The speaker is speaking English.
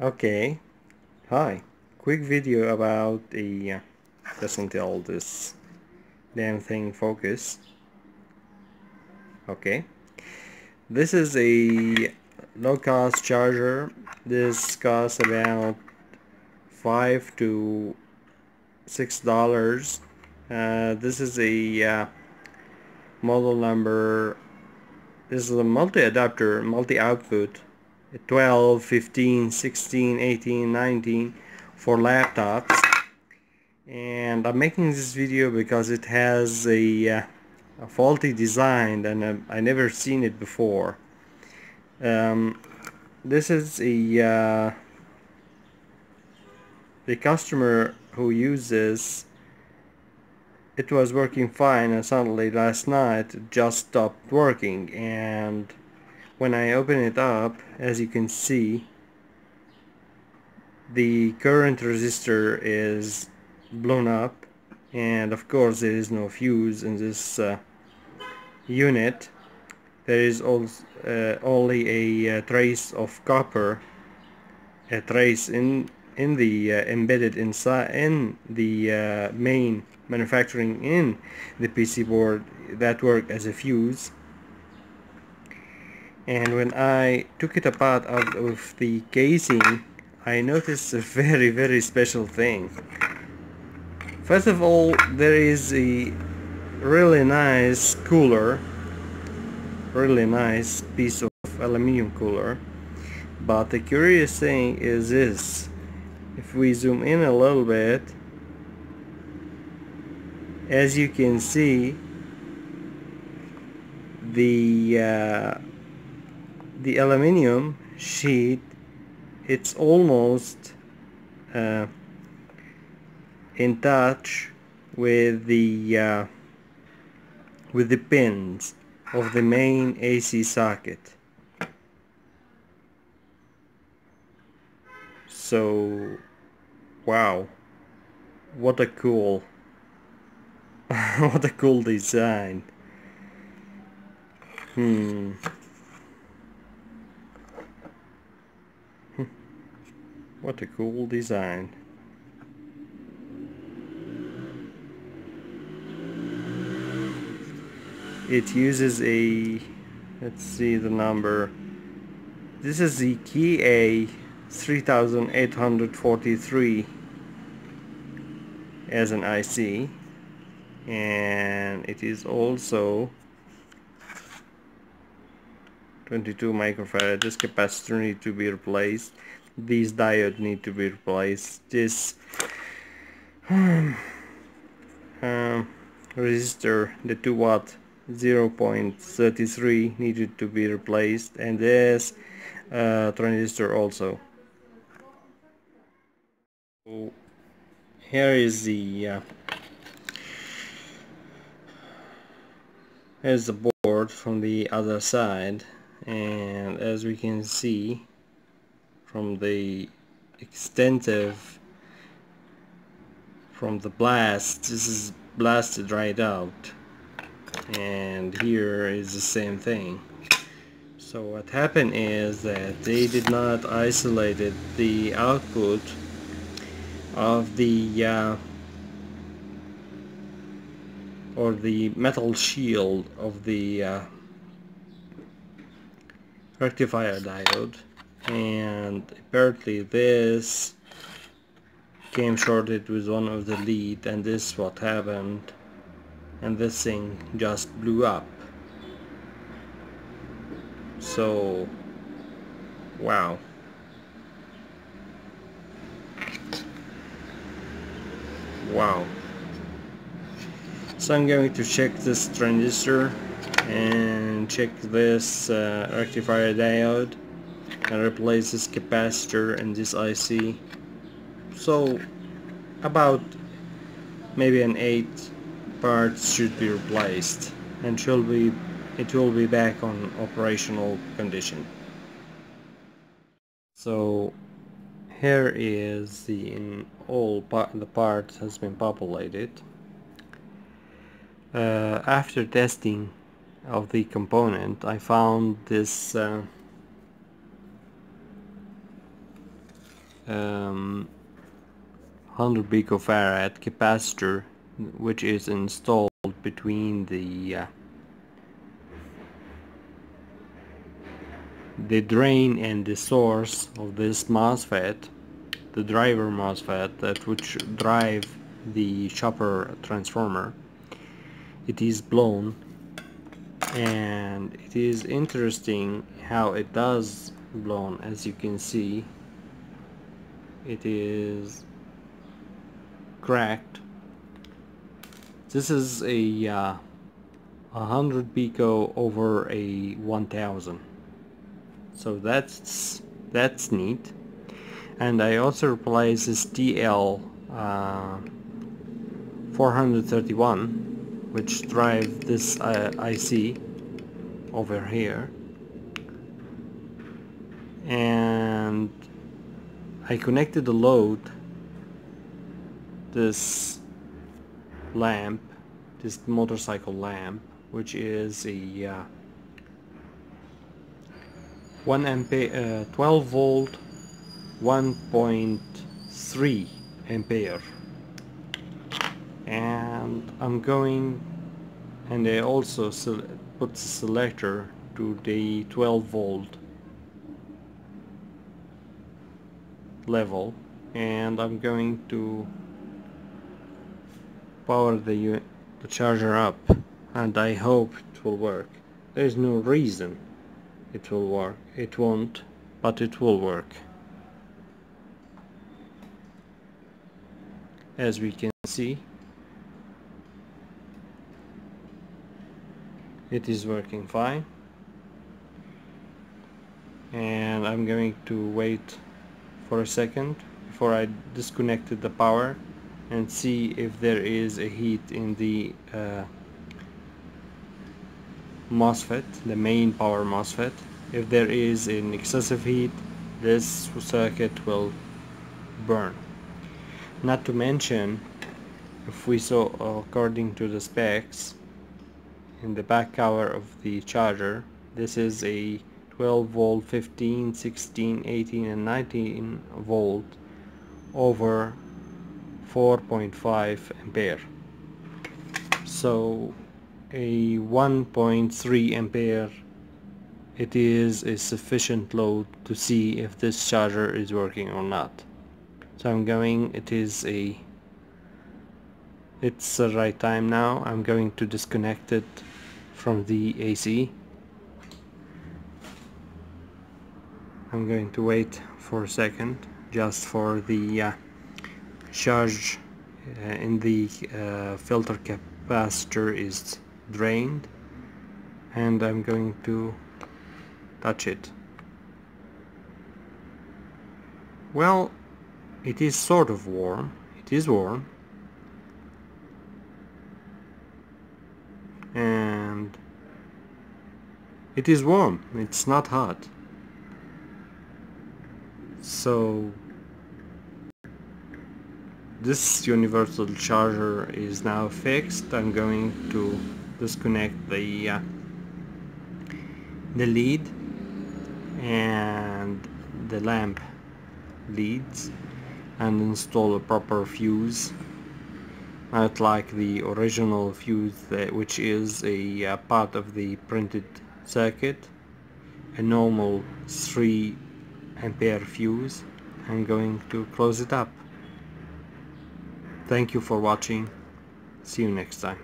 Okay, hi. Quick video about the just until this damn thing focus. Okay, this is a low-cost charger. This costs about $5 to $6. This is a model number. This is a multi-adapter, multi-output 12, 15, 16, 18, 19 for laptops. And I'm making this video because it has a faulty design, and I never seen it before. This is the customer who uses it was working fine, and suddenly last night it just stopped working. And when I open it up, as you can see, the current resistor is blown up, and of course there is no fuse in this unit. There is also only a trace of copper, a trace in the embedded inside in the main manufacturing in the PC board that work as a fuse. And when I took it apart out of the casing, I noticed a very special thing. First of all, there is a really nice cooler, really nice piece of aluminum cooler. But the curious thing is this: if we zoom in a little bit, as you can see, the aluminum sheet, it's almost in touch with the pins of the main AC socket. So, wow, what a cool what a cool design. What a cool design. It uses a, let's see the number, this is the KEA 3843 as an IC, and it is also 22 microfarad. This capacitor need to be replaced. These diodes need to be replaced. This resistor, the 2 watt 0.33 needed to be replaced, and this transistor also. So here is the here's the board from the other side, and as we can see from the extensive from the blast, this is blasted right out, and here is the same thing. So what happened is that they did not isolated the output of the or the metal shield of the rectifier diode, and apparently this came shorted with one of the lead, and this is what happened, and this thing just blew up. So wow, so I'm going to check this transistor and check this rectifier diode and replace this capacitor and this IC. So about maybe an 8 parts should be replaced, and it will be back on operational condition. So here is the part has been populated. After testing of the component, I found this 100 picofarad capacitor which is installed between the drain and the source of this MOSFET, the driver MOSFET that which drive the chopper transformer. It is blown, and it is interesting how it does blown. As you can see, it is cracked. This is a 100 pico over a 1000, so that's neat. And I also replaced this TL 431, which drive this IC over here, and I connected the load, this lamp, this motorcycle lamp, which is a 1 ampere 12 volt 1.3 ampere, and I'm going, and I also put the selector to the 12 volt level, and I'm going to power the charger up, and I hope it will work. There's no reason it will work. It won't, but it will work. As we can see, it is working fine, and I'm going to wait for a second before I disconnected the power and see if there is a heat in the MOSFET, the main power MOSFET. If there is an excessive heat, this circuit will burn. Not to mention, if we saw according to the specs in the back cover of the charger, this is a 12 volt, 15, 16, 18 and 19 volt over 4.5 ampere. So a 1.3 ampere, it is a sufficient load to see if this charger is working or not. So I'm going, it's the right time now. I'm going to disconnect it from the AC. I'm going to wait for a second just for the charge in the filter capacitor is drained, and I'm going to touch it. Well, it is sort of warm. It is warm, and it is warm. It's not hot. So this universal charger is now fixed. I'm going to disconnect the lead and the lamp leads and install a proper fuse, not like the original fuse which is a part of the printed circuit, a normal 3 ampere fuse. I'm going to close it up. Thank you for watching. See you next time.